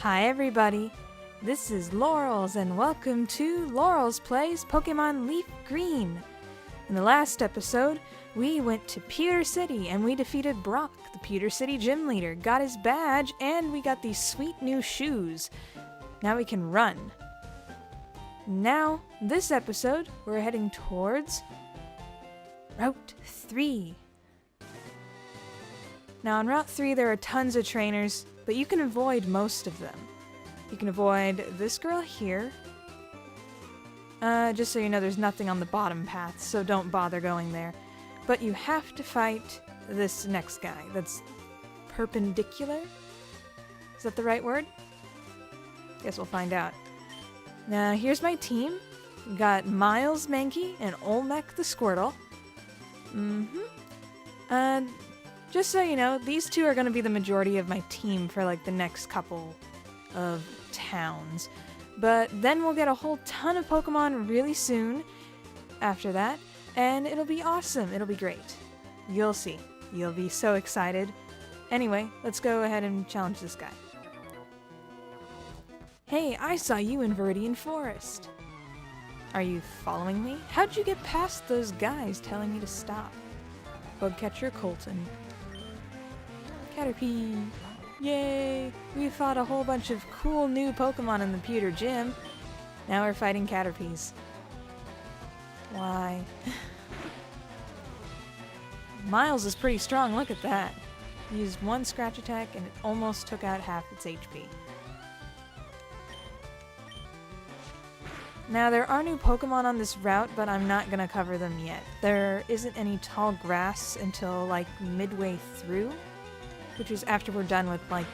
Hi everybody, this is Laurels and welcome to Laurels Plays Pokemon LeafGreen. In the last episode, we went to Pewter City and we defeated Brock, the Pewter City gym leader, got his badge, and we got these sweet new shoes. Now we can run. Now, this episode, we're heading towards Route 3. Now on Route 3 there are tons of trainers, but you can avoid most of them. You can avoid this girl here. Just so you know, there's nothing on the bottom path, so don't bother going there. But you have to fight this next guy that's perpendicular. Is that the right word? Guess we'll find out. Now here's my team. We got Miles Mankey and Olmec the Squirtle. Just so you know, these two are going to be the majority of my team for like the next couple of towns. But then we'll get a whole ton of Pokemon really soon after that, and it'll be awesome. It'll be great. You'll see. You'll be so excited. Anyway, let's go ahead and challenge this guy. Hey, I saw you in Viridian Forest. Are you following me? How'd you get past those guys telling me to stop? Bugcatcher Colton. Caterpie. Yay! We fought a whole bunch of cool new Pokemon in the Pewter Gym. Now we're fighting Caterpies. Why? Miles is pretty strong, look at that. He used one scratch attack and it almost took out half its HP. Now there are new Pokemon on this route, but I'm not gonna cover them yet. There isn't any tall grass until like midway through, which is after we're done with like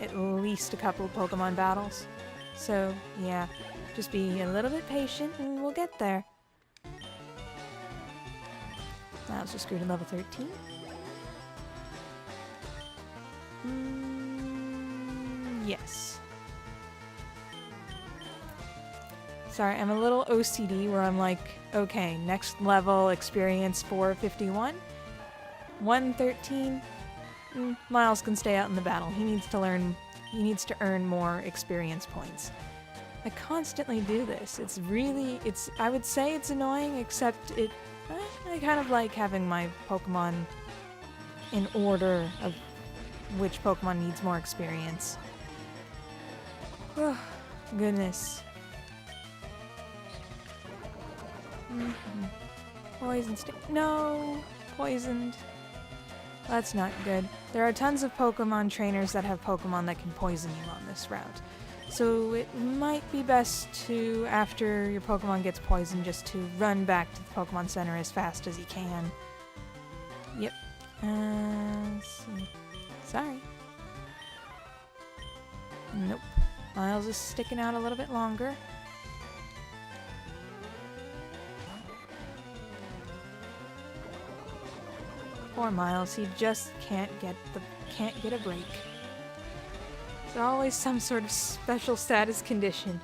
at least a couple of Pokemon battles. So yeah, just be a little bit patient and we'll get there. Miles just grew to level 13. Yes. Sorry, I'm a little OCD where I'm like, okay, next level experience 451. 113. Miles can stay out in the battle. He needs to earn more experience points. I constantly do this. I would say it's annoying, except I kind of like having my Pokemon in order of which Pokemon needs more experience. Oh, goodness. Poison stick. No! Poisoned. That's not good. There are tons of Pokemon trainers that have Pokemon that can poison you on this route. So it might be best to, after your Pokemon gets poisoned, just to run back to the Pokemon Center as fast as you can. Yep. Let's see. Sorry. Nope. Miles is sticking out a little bit longer. Poor Miles, he just can't get a break. There's always some sort of special status condition.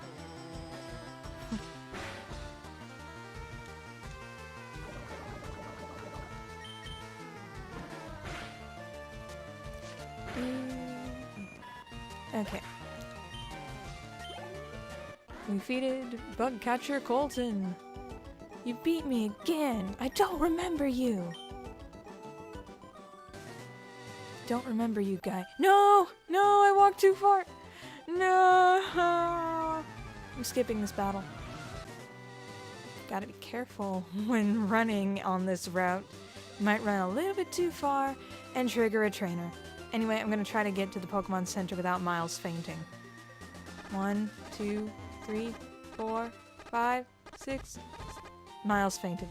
Okay. We defeated Bugcatcher Colton. You beat me again. I don't remember you. Don't remember you, guy. No! No, I walked too far. No! I'm skipping this battle. Gotta be careful when running on this route. You might run a little bit too far and trigger a trainer. Anyway, I'm gonna try to get to the Pokemon Center without Miles fainting. 1, 2, 3, 4, 5, 6. Miles fainted.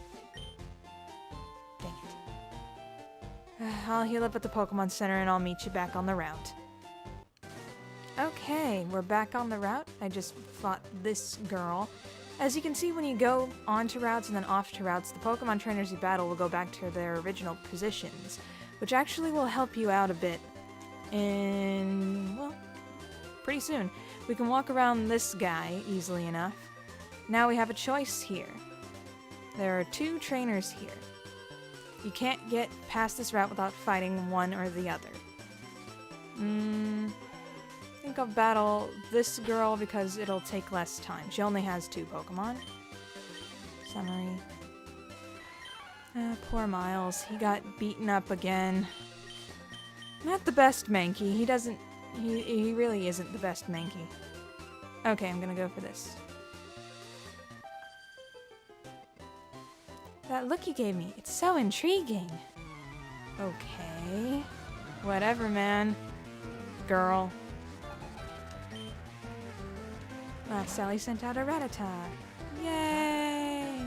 Dang it. I'll heal up at the Pokemon Center and I'll meet you back on the route. Okay, we're back on the route. I just fought this girl. As you can see, when you go onto routes and then off to routes, the Pokemon trainers you battle will go back to their original positions, which actually will help you out a bit well, pretty soon. We can walk around this guy easily enough. Now we have a choice here. There are two trainers here. You can't get past this route without fighting one or the other. I think think I'll battle this girl because it'll take less time. She only has 2 Pokemon. Summary. Poor Miles. He got beaten up again. Not the best Mankey. He really isn't the best Mankey. Okay, I'm gonna go for this. That look you gave me, it's so intriguing. Okay. Whatever, man. Girl. Sally sent out a Rattata. Yay!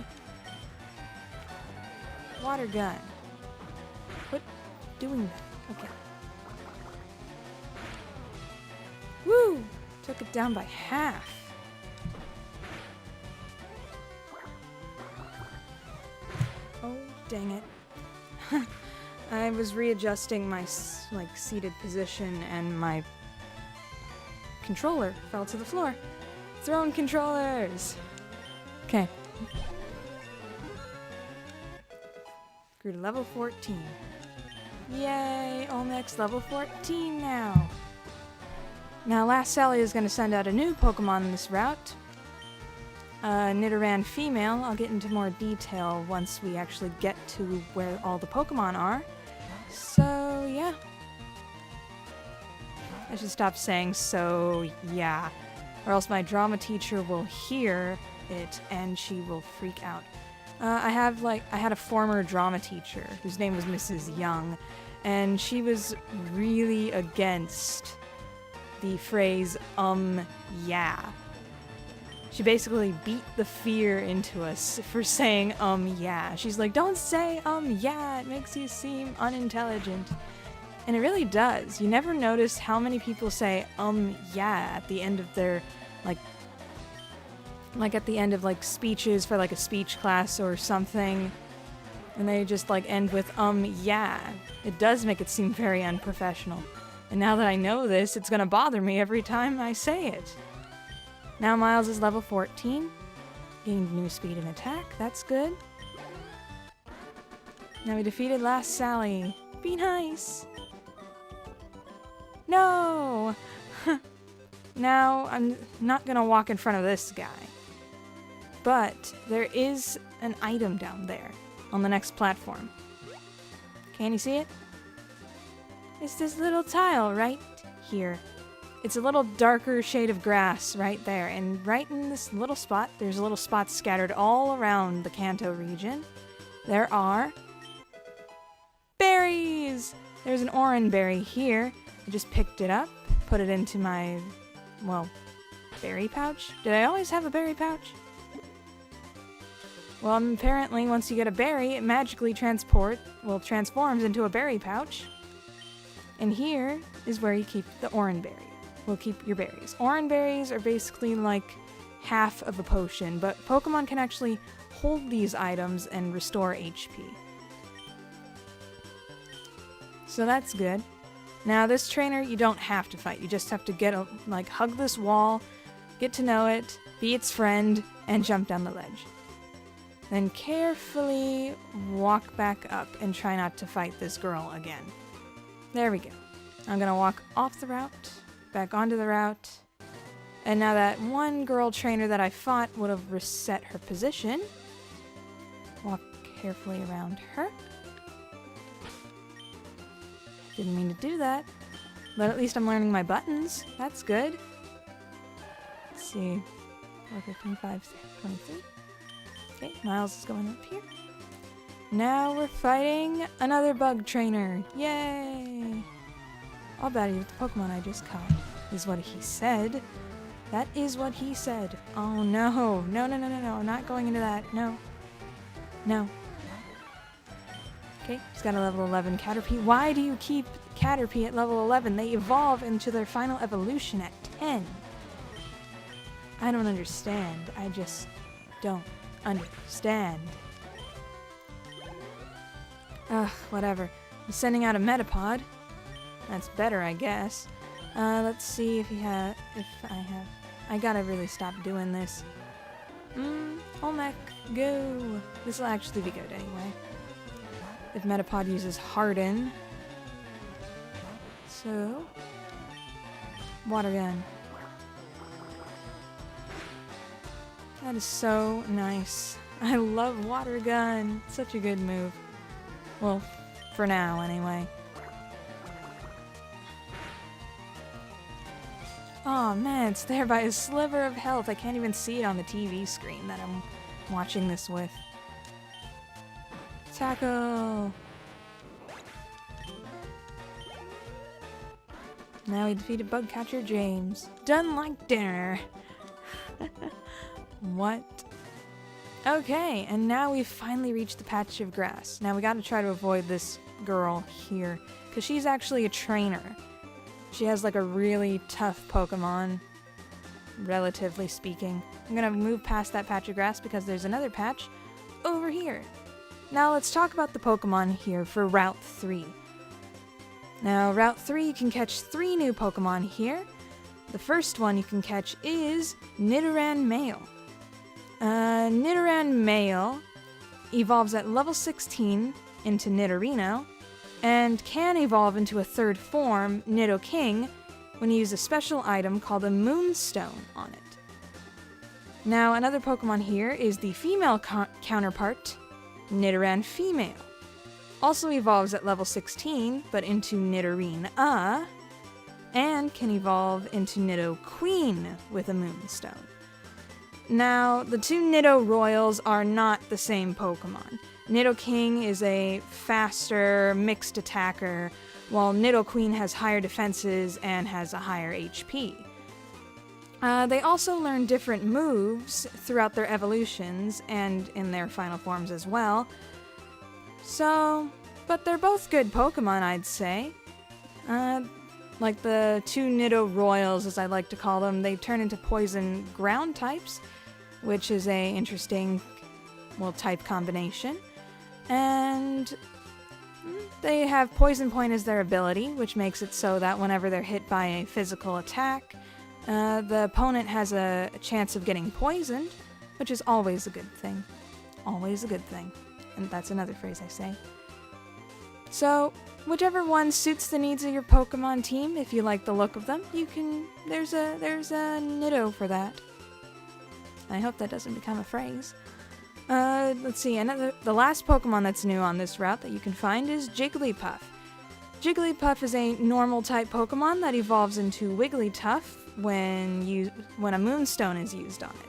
Water gun. Quit doing that. Okay. Woo! Took it down by half. Oh, dang it. I was readjusting my seated position and my controller fell to the floor. Thrown controllers! Okay. Grew to level 14. Yay! Olmec's level 14 now. Now, last Sally is going to send out a new Pokemon in this route. Nidoran female. I'll get into more detail once we actually get to where all the Pokemon are. So, yeah. I should stop saying so, yeah. Or else my drama teacher will hear it and she will freak out. I had a former drama teacher whose name was Mrs. Young, and she was really against the phrase, yeah. She basically beat the fear into us for saying, yeah. She's like, don't say, yeah, it makes you seem unintelligent. And it really does. You never notice how many people say, yeah, at the end of their, like at the end of, speeches for, a speech class or something. And they just, end with, yeah. It does make it seem very unprofessional. And now that I know this, it's gonna bother me every time I say it. Now Miles is level 14. Gained new speed and attack. That's good. Now we defeated last Sally. Be nice. No! Now I'm not gonna walk in front of this guy. But there is an item down there on the next platform. Can you see it? It's this little tile right here. It's a little darker shade of grass right there, and right in this little spot, there's little spots scattered all around the Kanto region. There are berries! There's an orange berry here. I just picked it up, put it into my, berry pouch? Did I always have a berry pouch? Well, apparently once you get a berry, it magically transforms into a berry pouch. And here is where you keep the orange berry. We'll keep your berries. Orange berries are basically like half of a potion, but Pokemon can actually hold these items and restore HP. So that's good. Now this trainer, you don't have to fight. You just have to hug this wall, get to know it, be its friend, and jump down the ledge. Then carefully walk back up and try not to fight this girl again. There we go. I'm gonna walk off the route, back onto the route, and now that one girl trainer that I fought would have reset her position. Walk carefully around her. Didn't mean to do that, but at least I'm learning my buttons. That's good. Let's see. 4, 15, 5, 6, 23. Okay, Miles is going up here. Now we're fighting another bug trainer. Yay! I'll battle you with the Pokemon I just caught, is what he said. That is what he said. Oh no. No, no, no, no, no. I'm not going into that. No. No. Okay, he's got a level 11 Caterpie. Why do you keep Caterpie at level 11? They evolve into their final evolution at 10. I don't understand. I just don't understand. Ugh, whatever. I'm sending out a Metapod. That's better, I guess. Let's see if I gotta really stop doing this. Olmec, go! This'll actually be good anyway. If Metapod uses Harden. So, water gun. That is so nice. I love water gun. Such a good move. Well, for now anyway. Oh man, it's there by a sliver of health. I can't even see it on the TV screen that I'm watching this with. Tackle! Now we defeated bug catcher James. Done like dinner. What? Okay, and now we've finally reached the patch of grass. Now we gotta try to avoid this girl here, because she's actually a trainer. She has like a really tough Pokemon, relatively speaking. I'm gonna move past that patch of grass because there's another patch over here. Now let's talk about the Pokemon here for Route 3. Now, Route 3, you can catch 3 new Pokemon here. The first one you can catch is Nidoran Male. Nidoran Male evolves at level 16 into Nidorino, and can evolve into a third form, Nidoking, when you use a special item called a Moonstone on it. Now, another Pokemon here is the female counterpart, Nidoran Female. Also evolves at level 16, but into Nidorina, and can evolve into Nidoqueen with a Moonstone. Now, the two Nido Royals are not the same Pokemon. Nidoking is a faster, mixed attacker, while Nidoqueen has higher defenses and has a higher HP. They also learn different moves throughout their evolutions and in their final forms as well. So, but they're both good Pokemon, I'd say. Like the two Nido Royals, as I like to call them, they turn into poison ground types, which is a interesting, well, type combination. And they have Poison Point as their ability, which makes it so that whenever they're hit by a physical attack, the opponent has a chance of getting poisoned, which is always a good thing. Always a good thing. And that's another phrase I say. So, whichever one suits the needs of your Pokemon team, if you like the look of them, you can, there's a Nido for that. I hope that doesn't become a phrase. Let's see, the last Pokemon that's new on this route that you can find is Jigglypuff. Jigglypuff is a normal type Pokemon that evolves into Wigglytuff when a Moonstone is used on it.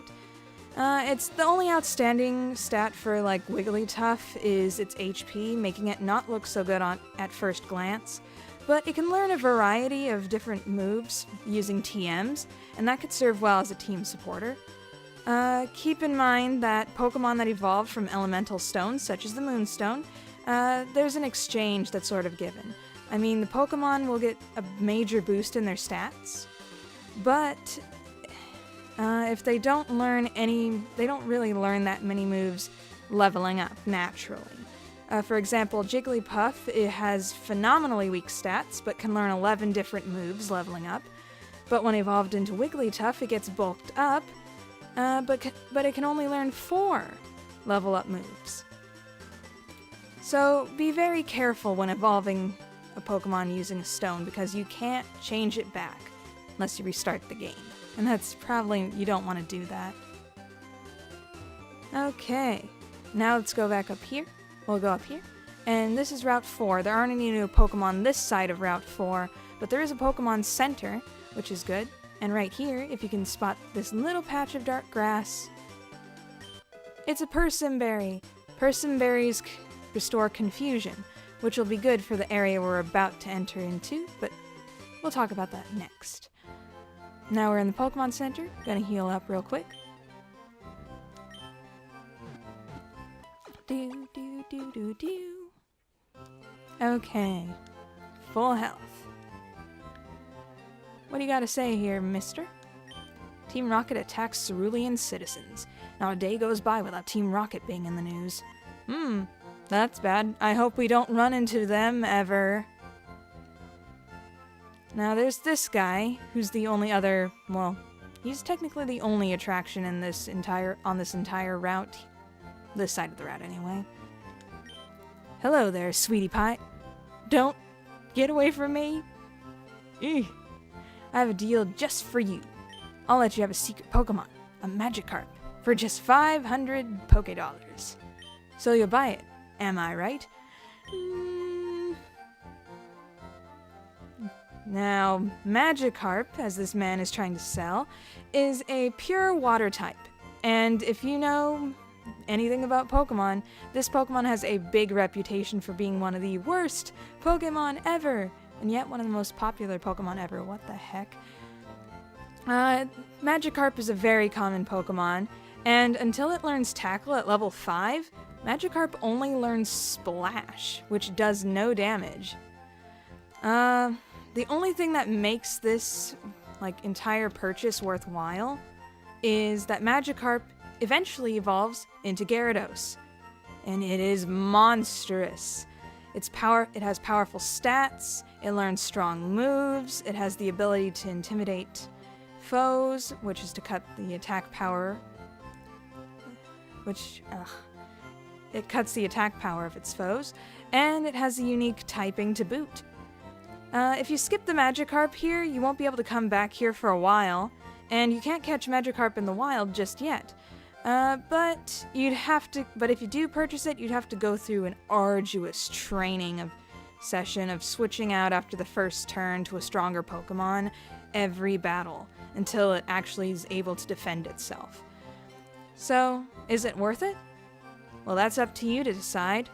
It's the only outstanding stat for like Wigglytuff is its HP, making it not look so good at first glance. But it can learn a variety of different moves using TMs, and that could serve well as a team supporter. Keep in mind that Pokemon that evolve from elemental stones, such as the Moonstone, there's an exchange that's sort of given. I mean, the Pokemon will get a major boost in their stats, but if they don't they don't really learn that many moves leveling up naturally. For example, Jigglypuff, it has phenomenally weak stats, but can learn 11 different moves leveling up. But when evolved into Wigglytuff, it gets bulked up, but it can only learn 4 level up moves. So be very careful when evolving a Pokemon using a stone, because you can't change it back unless you restart the game. And that's probably, you don't want to do that. Okay, now let's go back up here. We'll go up here. And this is Route 4. There aren't any new Pokemon this side of Route 4, but there is a Pokemon Center, which is good. And right here, if you can spot this little patch of dark grass, it's a Persimberry. Persimberries restore confusion, which will be good for the area we're about to enter into, but we'll talk about that next. Now we're in the Pokemon Center. Gonna heal up real quick. Okay. Full health. What do you gotta say here, mister? Team Rocket attacks Cerulean citizens. Not a day goes by without Team Rocket being in the news. That's bad. I hope we don't run into them ever. Now there's this guy, who's the only other, well, he's technically the only attraction in this entire route. This side of the route, anyway. Hello there, sweetie pie. Don't get away from me. Eugh. I have a deal just for you. I'll let you have a secret Pokemon, a Magikarp, for just 500 Poké-Dollars. So you'll buy it, am I right? Now, Magikarp, as this man is trying to sell, is a pure water type. And if you know anything about Pokemon, this Pokemon has a big reputation for being one of the worst Pokemon ever, and yet one of the most popular Pokemon ever. What the heck? Magikarp is a very common Pokemon, and until it learns Tackle at level 5, Magikarp only learns Splash, which does no damage. The only thing that makes this entire purchase worthwhile is that Magikarp eventually evolves into Gyarados, and it is monstrous. It has powerful stats, it learns strong moves, it has the ability to intimidate foes, which is to cut the attack power, it cuts the attack power of its foes, and it has a unique typing to boot. If you skip the Magikarp here, you won't be able to come back here for a while, and you can't catch Magikarp in the wild just yet. But if you do purchase it, you'd have to go through an arduous training session of switching out after the first turn to a stronger Pokemon every battle until it actually is able to defend itself. So, is it worth it? Well, that's up to you to decide.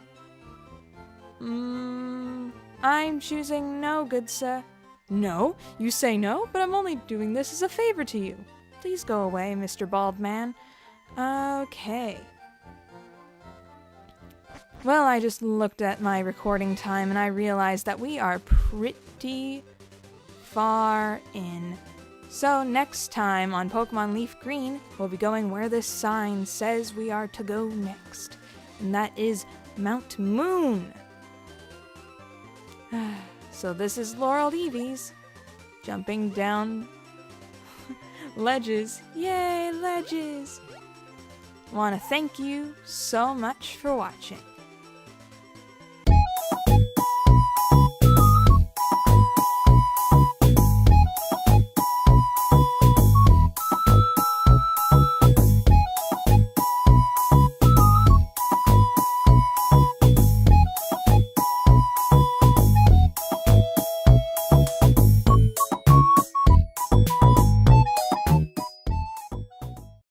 I'm choosing no, good sir. No? You say no? But I'm only doing this as a favor to you. Please go away, Mr. Bald Man. Okay. Well, I just looked at my recording time and I realized that we are pretty far in. So next time on Pokemon Leaf Green, we'll be going where this sign says we are to go next. And that is Mount Moon. So this is Laurel Eevees, jumping down ledges. Yay, ledges! Want to thank you so much for watching.